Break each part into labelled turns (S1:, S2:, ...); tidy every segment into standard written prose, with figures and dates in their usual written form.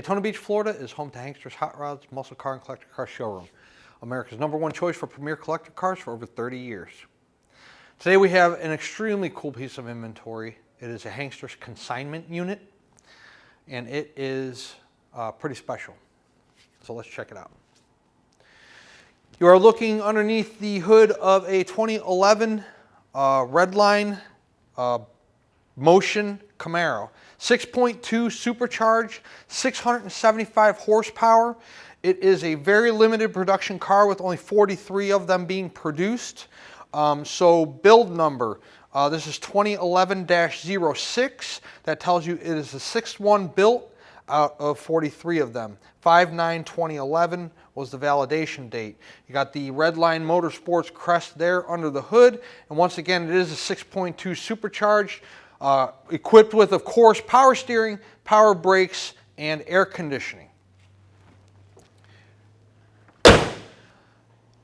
S1: Daytona Beach, Florida is home to Hanksters Hot Rods, Muscle Car, and Collector Car Showroom. America's #1 choice for premier collector cars for over 30 years. Today we have an extremely cool piece of inventory. It is a Hanksters consignment unit, and it is pretty special. So let's check it out. You are looking underneath the hood of a 2011 Redline Motion Camaro. 6.2 supercharged, 675 horsepower. It is a very limited production car with only 43 of them being produced. So build number, this is 2011-06. That tells you it is the 6th one built out of 43 of them. 5/9/2011 was the validation date. You got the Redline Motorsports crest there under the hood. And once again, it is a 6.2 supercharged, equipped with, of course, power steering, power brakes, and air conditioning.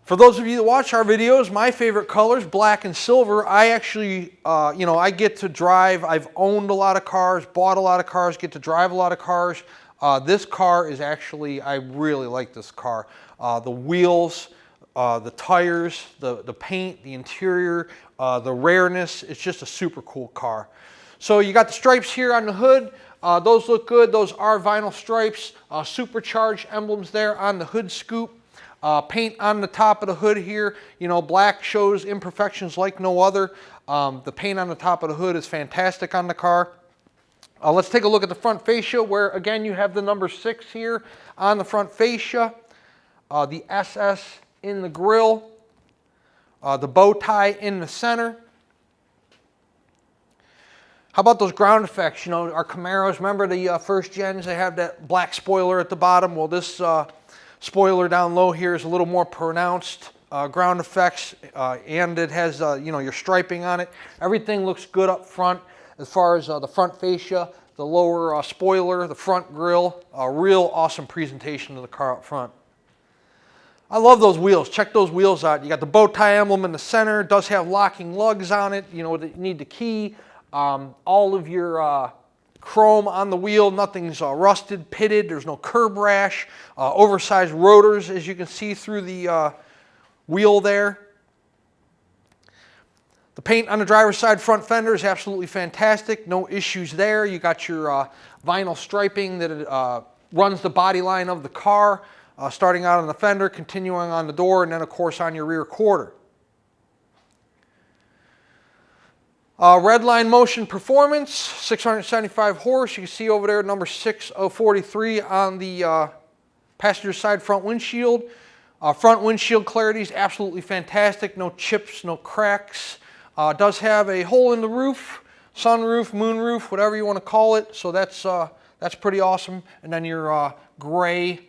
S1: For those of you that watch our videos, my favorite colors, black and silver. I actually, I get to drive. I've owned a lot of cars, bought a lot of cars, get to drive a lot of cars. This car is actually, I really like this car. The wheels, the tires, the paint, the interior, the rareness. It's just a super cool car. So you got the stripes here on the hood. Those look good. Those are vinyl stripes. Supercharged emblems there on the hood scoop. Paint on the top of the hood here. You know, black shows imperfections like no other. The paint on the top of the hood is fantastic on the car. Let's take a look at the front fascia, where again you have the number 6 here on the front fascia. The SS in the grille. The bow tie in the center. How about those ground effects? You know, our Camaros, remember the first gens, they have that black spoiler at the bottom. Well, this spoiler down low here is a little more pronounced ground effects, and it has your striping on it. Everything looks good up front as far as the front fascia, the lower spoiler, the front grille. A real awesome presentation of the car up front. I love those wheels. Check those wheels out. You got the bow tie emblem in the center. It does have locking lugs on it. You know, that you need the key. All of your chrome on the wheel, nothing's rusted, pitted, there's no curb rash, oversized rotors as you can see through the wheel there. The paint on the driver's side front fender is absolutely fantastic, no issues there. You got your vinyl striping that runs the body line of the car, starting out on the fender, continuing on the door, and then of course on your rear quarter. Redline Motion Performance, 675 horse. You can see over there number 6 of 43 on the passenger side front windshield. Front windshield clarity is absolutely fantastic. No chips, no cracks. Does have a hole in the roof, sunroof, moonroof, whatever you want to call it. So that's pretty awesome. And then your gray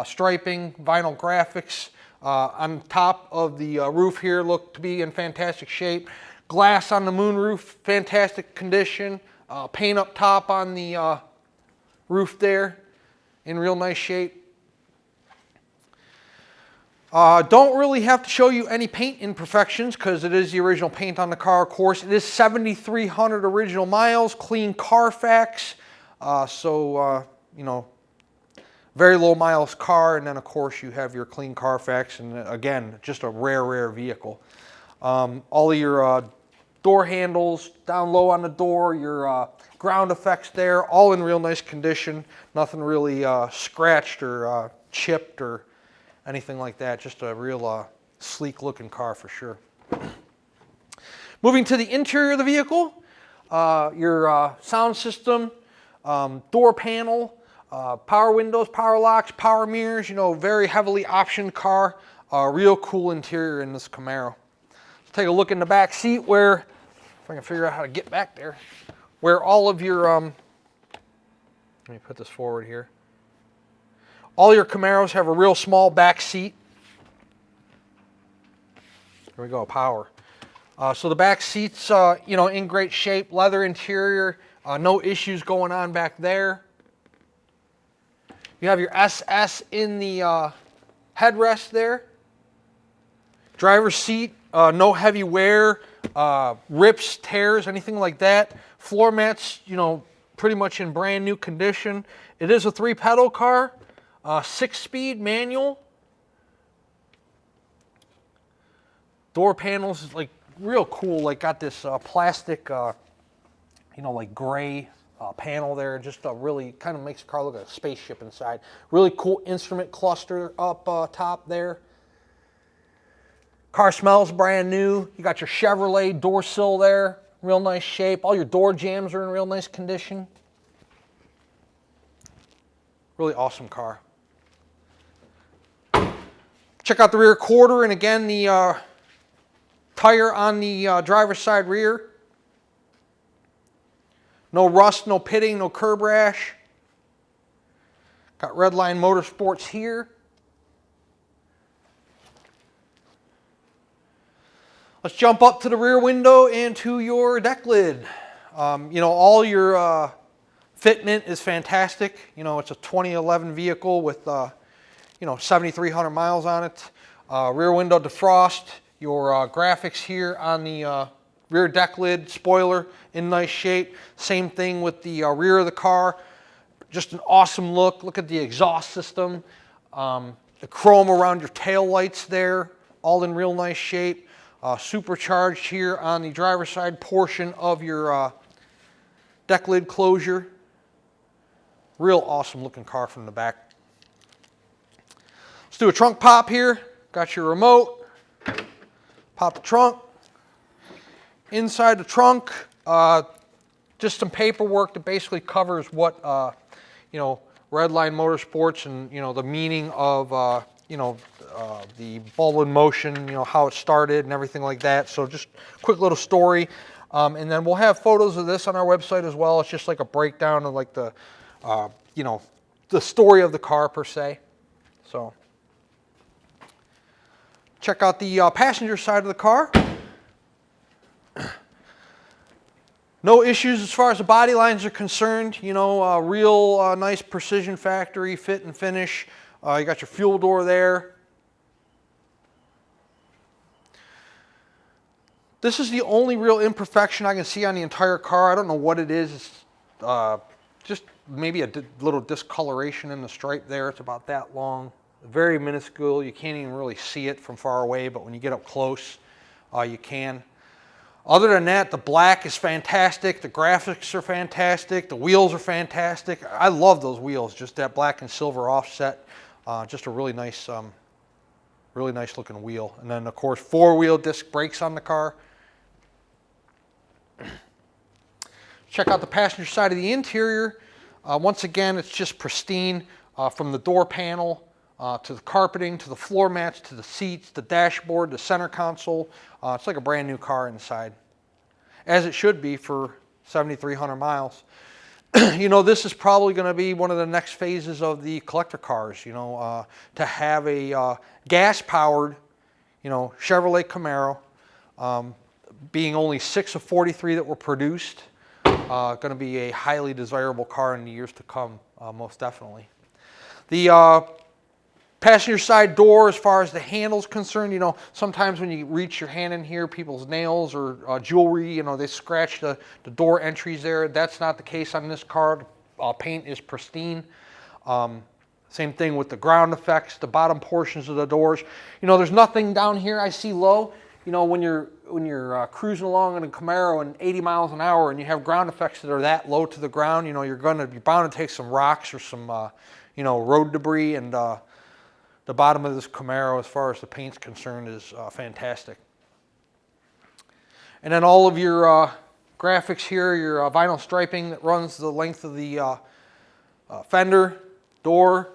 S1: striping, vinyl graphics on top of the roof here look to be in fantastic shape. Glass on the moonroof, fantastic condition. Paint up top on the roof there, in real nice shape. Don't really have to show you any paint imperfections because it is the original paint on the car, of course. It is 7,300 original miles, clean Carfax. Very low miles car, and then of course you have your clean Carfax, and again, just a rare vehicle. All of your door handles down low on the door, your ground effects there, all in real nice condition. Nothing really scratched or chipped or anything like that. Just a real sleek looking car for sure. Moving to the interior of the vehicle, your sound system, door panel, power windows, power locks, power mirrors, very heavily optioned car. Real cool interior in this Camaro. Let's take a look in the back seat where, if I can figure out how to get back there, where all of your, let me put this forward here. All your Camaros have a real small back seat. There we go, power. So the back seat's, in great shape, leather interior, no issues going on back there. You have your SS in the headrest there. Driver's seat, no heavy wear, rips, tears, anything like that. Floor mats, pretty much in brand new condition. It is a 3-pedal car, 6-speed manual. Door panels is like real cool, like got this plastic, you know, like gray panel there. Just really kind of makes the car look like a spaceship inside. Really cool instrument cluster up top there. Car smells brand new. You got your Chevrolet door sill there, real nice shape. All your door jambs are in real nice condition. Really awesome car. Check out the rear quarter, and again the tire on the driver's side rear. No rust, no pitting, no curb rash. Got Redline Motorsports here. Let's jump up to the rear window and to your deck lid. You know, all your fitment is fantastic. You know, it's a 2011 vehicle with, you know, 7,300 miles on it. Rear window defrost. Your graphics here on the rear deck lid, spoiler in nice shape. Same thing with the rear of the car. Just an awesome look. Look at the exhaust system. The chrome around your tail lights there, all in real nice shape. Supercharged here on the driver's side portion of your deck lid closure. Real awesome looking car from the back. Let's do a trunk pop here. Got your remote. Pop the trunk. Inside the trunk, just some paperwork that basically covers what, you know, Redline Motorsports and, you know, the meaning of, you know, the ball in motion, you know, how it started and everything like that. So just quick little story. And then we'll have photos of this on our website as well. It's just like a breakdown of like the, you know, the story of the car per se. So check out the passenger side of the car. No issues as far as the body lines are concerned. You know, real nice precision factory fit and finish. You got your fuel door there. This is the only real imperfection I can see on the entire car. I don't know what it is. It's just maybe a little discoloration in the stripe there. It's about that long. Very minuscule. You can't even really see it from far away, but when you get up close, you can. Other than that, the black is fantastic. The graphics are fantastic. The wheels are fantastic. I love those wheels. Just that black and silver offset. Just a really nice looking wheel. And then, of course, 4-wheel disc brakes on the car. Check out the passenger side of the interior. Once again, it's just pristine from the door panel to the carpeting, to the floor mats, to the seats, the dashboard, the center console. It's like a brand new car inside, as it should be for 7,300 miles. You know, this is probably going to be one of the next phases of the collector cars, you know, to have a gas-powered, you know, Chevrolet Camaro, being only 6 of 43 that were produced, going to be a highly desirable car in the years to come, most definitely. The passenger side door, as far as the handle's concerned, you know, sometimes when you reach your hand in here, people's nails or jewelry, you know, they scratch the door entries there. That's not the case on this car. Paint is pristine. Same thing with the ground effects, the bottom portions of the doors. You know, there's nothing down here I see low. You know, when you're cruising along in a Camaro and 80 miles an hour and you have ground effects that are that low to the ground, you know, you're bound to take some rocks or some, you know, road debris, and the bottom of this Camaro, as far as the paint's concerned, is fantastic. And then all of your graphics here, your vinyl striping that runs the length of the fender, door,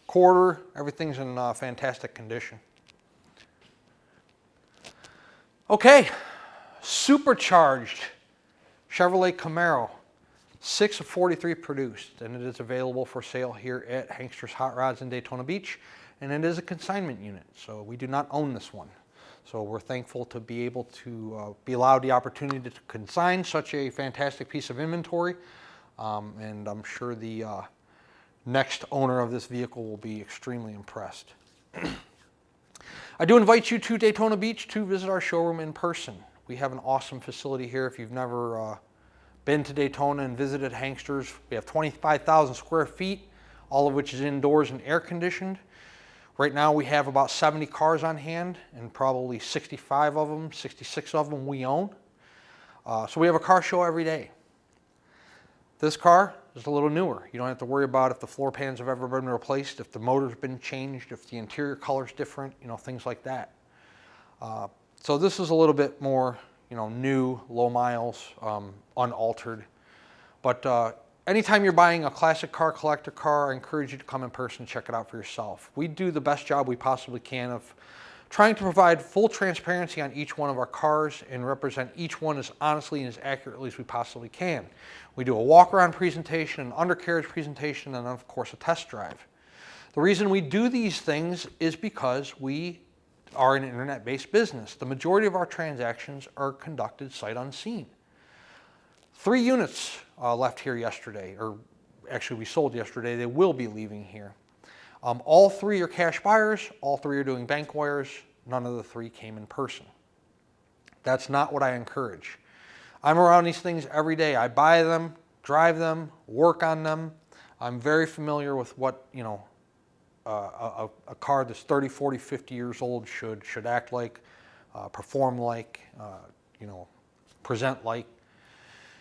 S1: quarter, everything's in fantastic condition. Okay, Supercharged Chevrolet Camaro, 6 of 43 produced, and it is available for sale here at Hanksters Hot Rods in Daytona Beach. And it is a consignment unit, so we do not own this one. So we're thankful to be able to be allowed the opportunity to consign such a fantastic piece of inventory. And I'm sure the next owner of this vehicle will be extremely impressed. I do invite you to Daytona Beach to visit our showroom in person. We have an awesome facility here. If you've never been to Daytona and visited Hanksters. We have 25,000 square feet, all of which is indoors and air conditioned. Right now we have about 70 cars on hand, and probably 65 of them, 66 of them we own. So we have a car show every day. This car is a little newer. You don't have to worry about if the floor pans have ever been replaced, if the motor's been changed, if the interior color's different, things like that. So this is a little bit more, new, low miles, unaltered. But anytime you're buying a classic car, collector car, I encourage you to come in person and check it out for yourself. We do the best job we possibly can of trying to provide full transparency on each one of our cars and represent each one as honestly and as accurately as we possibly can. We do a walk-around presentation, an undercarriage presentation, and then of course a test drive. The reason we do these things is because we are an internet-based business. The majority of our transactions are conducted sight unseen. 3 units left here yesterday, or actually we sold yesterday. They will be leaving here. All 3 are cash buyers. All 3 are doing bank wires. None of the 3 came in person. That's not what I encourage. I'm around these things every day. I buy them, drive them, work on them. I'm very familiar with what, a car that's 30, 40, 50 years old should act like, perform like, present like.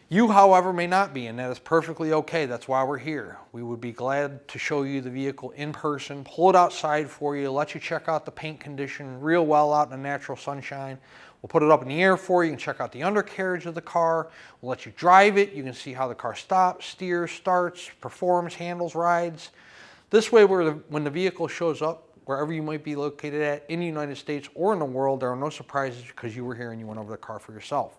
S1: You, however, may not be, and that is perfectly okay. That's why we're here. We would be glad to show you the vehicle in person, pull it outside for you, let you check out the paint condition real well out in the natural sunshine. We'll put it up in the air for you. You can check out the undercarriage of the car. We'll let you drive it. You can see how the car stops, steers, starts, performs, handles, rides. This way, when the vehicle shows up, wherever you might be located at in the United States or in the world, there are no surprises because you were here and you went over the car for yourself.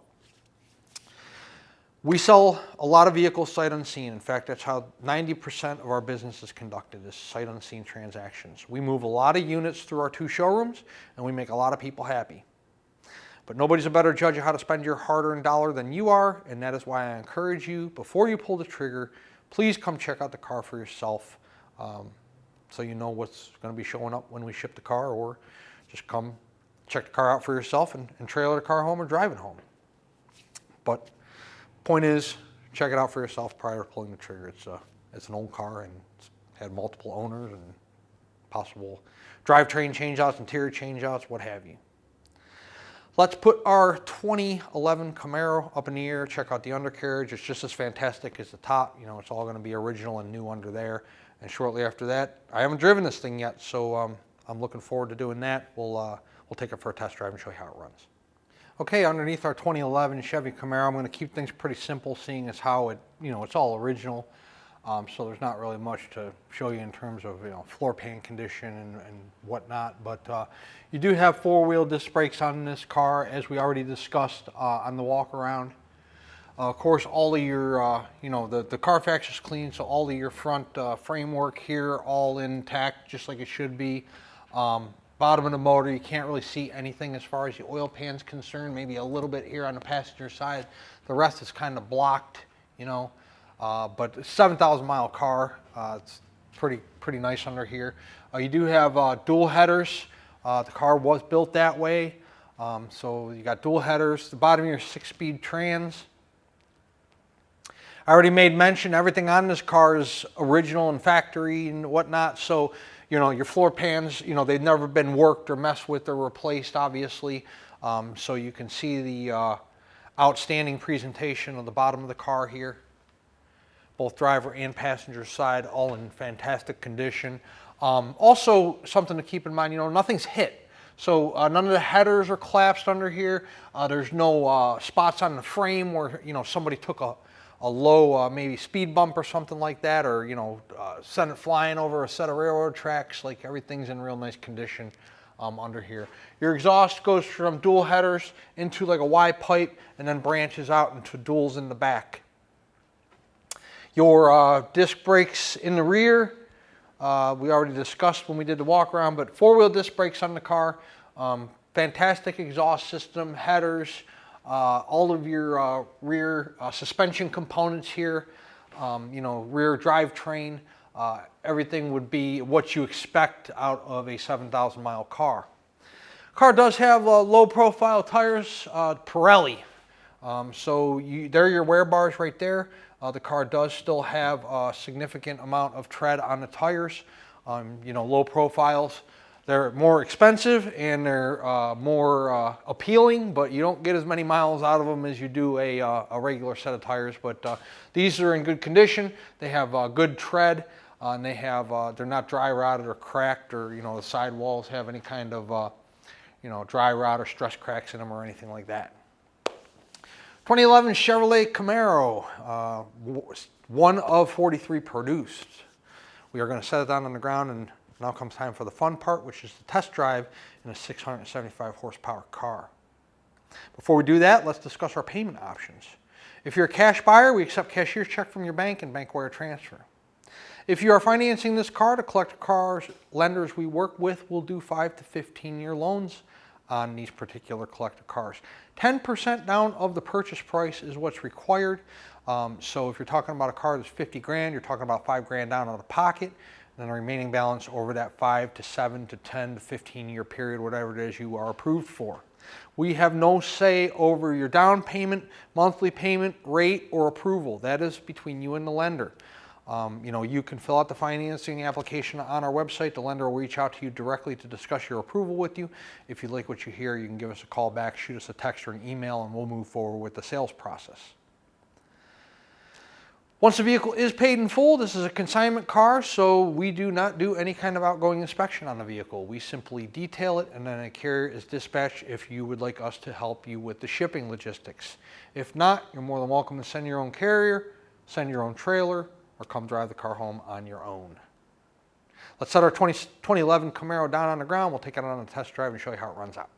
S1: We sell a lot of vehicles sight unseen. In fact, that's how 90% of our business is conducted, is sight unseen transactions. We move a lot of units through our 2 showrooms, and we make a lot of people happy. But nobody's a better judge of how to spend your hard-earned dollar than you are, and that is why I encourage you, before you pull the trigger, please come check out the car for yourself, so you know what's going to be showing up when we ship the car, or just come check the car out for yourself and trailer the car home or drive it home. But point is, check it out for yourself prior to pulling the trigger. It's an old car and it's had multiple owners and possible drivetrain changeouts, interior changeouts, what have you. Let's put our 2011 Camaro up in the air. Check out the undercarriage. It's just as fantastic as the top. It's all going to be original and new under there. And shortly after that, I haven't driven this thing yet, so I'm looking forward to doing that. We'll take it for a test drive and show you how it runs. Okay, underneath our 2011 Chevy Camaro, I'm going to keep things pretty simple, seeing as how it's all original. So there's not really much to show you in terms of floor pan condition and whatnot. But you do have 4-wheel disc brakes on this car, as we already discussed on the walk around. Of course, all of your the Carfax is clean, so all of your front framework here all intact, just like it should be. Bottom of the motor, you can't really see anything as far as the oil pan's concerned, maybe a little bit here on the passenger side. The rest is kind of blocked, but 7,000 mile car, it's pretty nice under here. You do have dual headers. The car was built that way, so you got dual headers. The bottom of your 6-speed trans. I already made mention, everything on this car is original and factory and whatnot, so your floor pans, they've never been worked or messed with or replaced, obviously. So you can see the outstanding presentation of the bottom of the car here. Both driver and passenger side, all in fantastic condition. Also, something to keep in mind, nothing's hit. So none of the headers are collapsed under here. There's no spots on the frame where, somebody took a low maybe speed bump or something like that, or sent it flying over a set of railroad tracks. Like, everything's in real nice condition under here. Your exhaust goes from dual headers into like a Y pipe and then branches out into duals in the back. Your disc brakes in the rear, we already discussed when we did the walk around, but 4-wheel disc brakes on the car. Fantastic exhaust system, headers, all of your rear suspension components here, rear drivetrain, everything would be what you expect out of a 7,000 mile car. Car does have low profile tires, Pirelli. So there are your wear bars right there. The car does still have a significant amount of tread on the tires. You know, low profiles. They're more expensive and they're more appealing, but you don't get as many miles out of them as you do a regular set of tires. But these are in good condition. They have good tread, and they have they're not dry rotted or cracked, or you know the sidewalls have any kind of you know dry rot or stress cracks in them or anything like that. 2011 Chevrolet Camaro, one of 43 produced. We are going to set it down on the ground, and now comes time for the fun part, which is the test drive in a 675 horsepower car. Before we do that, let's discuss our payment options. If you're a cash buyer, we accept cashier's check from your bank and bank wire transfer. If you are financing this car, the collector cars lenders we work with will do 5 to 15-year loans on these particular collector cars. 10% down of the purchase price is what's required. So if you're talking about a car that's 50 grand, you're talking about 5 grand down out of the pocket, and then the remaining balance over that 5 to 7 to 10 to 15-year period, whatever it is you are approved for. We have no say over your down payment, monthly payment, rate, or approval. That is between you and the lender. You know, you can fill out the financing application on our website. The lender will reach out to you directly to discuss your approval with you. If you like what you hear, you can give us a call back, shoot us a text or an email, and we'll move forward with the sales process. Once the vehicle is paid in full, this is a consignment car, so we do not do any kind of outgoing inspection on the vehicle. We simply detail it, and then a carrier is dispatched if you would like us to help you with the shipping logistics. If not, you're more than welcome to send your own carrier, send your own trailer, or come drive the car home on your own. Let's set our 2011 Camaro down on the ground. We'll take it on a test drive and show you how it runs out.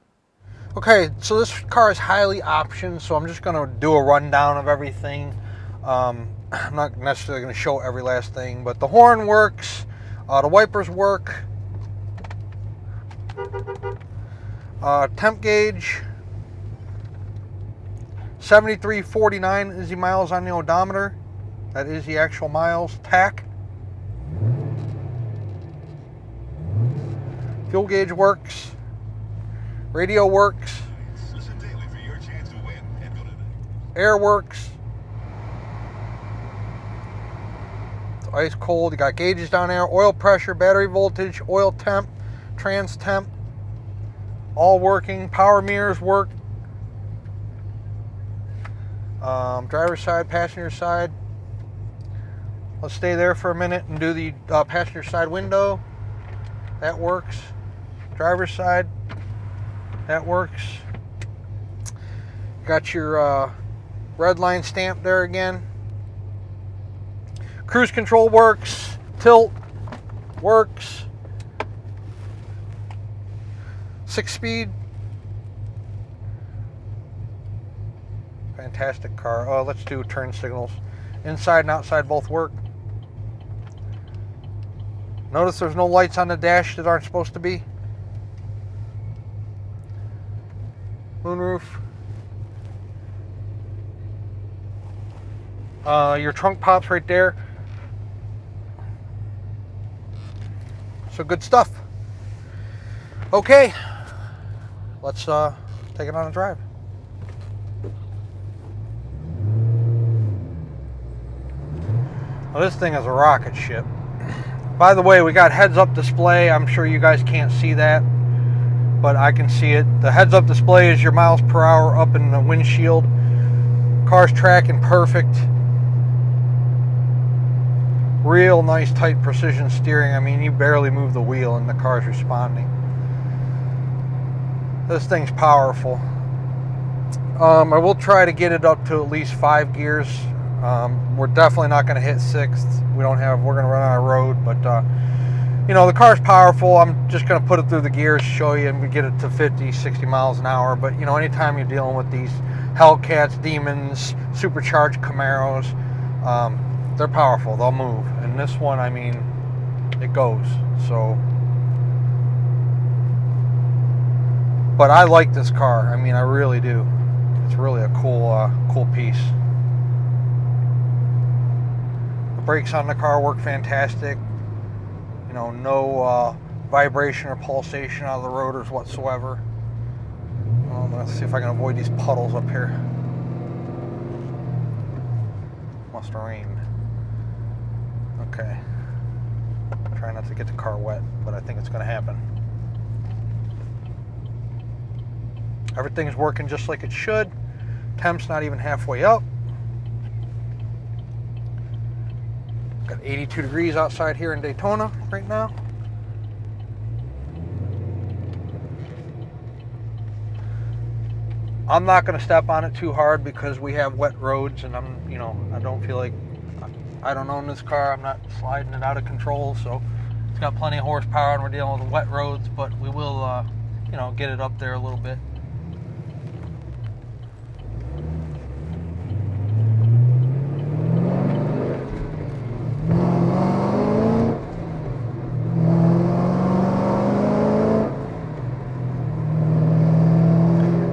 S1: Okay, so this car is highly optioned, so I'm just going to do a rundown of everything. I'm not necessarily going to show every last thing, but the horn works, the wipers work, temp gauge, 7349 is the miles on the odometer. That is the actual miles. Tach. Fuel gauge works. Radio works. Air works. It's ice cold. You got gauges down there. Oil pressure, battery voltage, oil temp, trans temp. All working. Power mirrors work. Driver's side, passenger side. Let's stay there for a minute and do the passenger side window. That works. Driver's side. That works. Got your Redline stamp there again. Cruise control works. Tilt works. 6-speed. Fantastic car. Oh, let's do turn signals. Inside and outside both work. Notice there's no lights on the dash that aren't supposed to be. Moonroof. Your trunk pops right there. So good stuff. Okay, let's take it on a drive. Well, this thing is a rocket ship. By the way, we got heads-up display. I'm sure you guys can't see that, but I can see it. The heads-up display is your miles per hour up in the windshield. Car's tracking perfect. Real nice, tight precision steering. I mean, you barely move the wheel and the car's responding. This thing's powerful. I will try to get it up to at least 5 gears. We're definitely not going to hit 6th. We're going to run on a road, but you know, the car's powerful. I'm just going to put it through the gears, show you, and we get it to 50, 60 miles an hour. But you know, anytime you're dealing with these Hellcats, Demons, supercharged Camaros, they're powerful. They'll move. And this one, I mean, it goes. So, but I like this car. I mean, I really do. It's really a cool piece. The brakes on the car work fantastic. You know, no vibration or pulsation out of the rotors whatsoever. Let's see if I can avoid these puddles up here. Must have rained. Okay. Try not to get the car wet, but I think it's going to happen. Everything's working just like it should. Temp's not even halfway up. Got 82 degrees outside here in Daytona right now. I'm not going to step on it too hard because we have wet roads, and I don't feel like, I don't own this car. I'm not sliding it out of control, so it's got plenty of horsepower and we're dealing with wet roads, but we will, get it up there a little bit.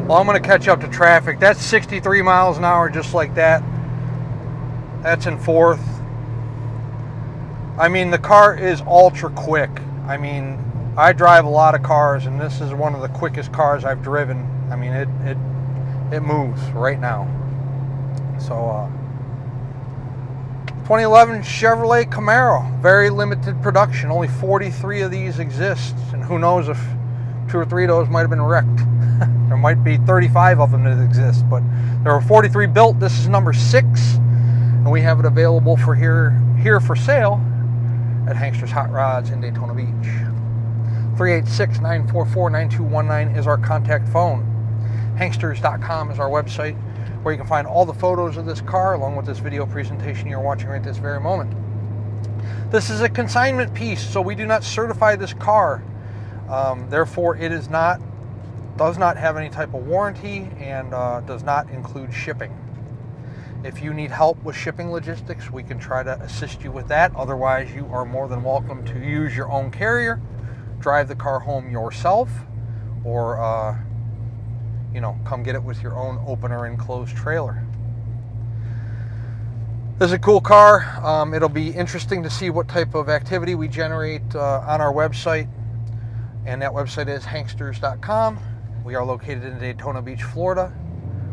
S1: Well, I'm going to catch up to traffic. That's 63 miles an hour just like that. That's in fourth. I mean, the car is ultra quick. I mean, I drive a lot of cars, and this is one of the quickest cars I've driven. I mean, it moves right now. So, 2011 Chevrolet Camaro, very limited production. Only 43 of these exist, and who knows if 2 or 3 of those might have been wrecked. There might be 35 of them that exist, but there are 43 built. This is number 6, and we have it available for here for sale at Hanksters Hot Rods in Daytona Beach. 386-944-9219 is our contact phone. Hanksters.com is our website, where you can find all the photos of this car along with this video presentation you're watching right this very moment. This is a consignment piece, so we do not certify this car. Therefore, it does not have any type of warranty and does not include shipping. If you need help with shipping logistics, we can try to assist you with that. Otherwise, you are more than welcome to use your own carrier, drive the car home yourself, or come get it with your own open or enclosed trailer. This is a cool car. It'll be interesting to see what type of activity we generate on our website, and that website is hanksters.com. We are located in Daytona Beach, Florida.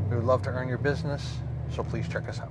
S1: We would love to earn your business, so please check us out.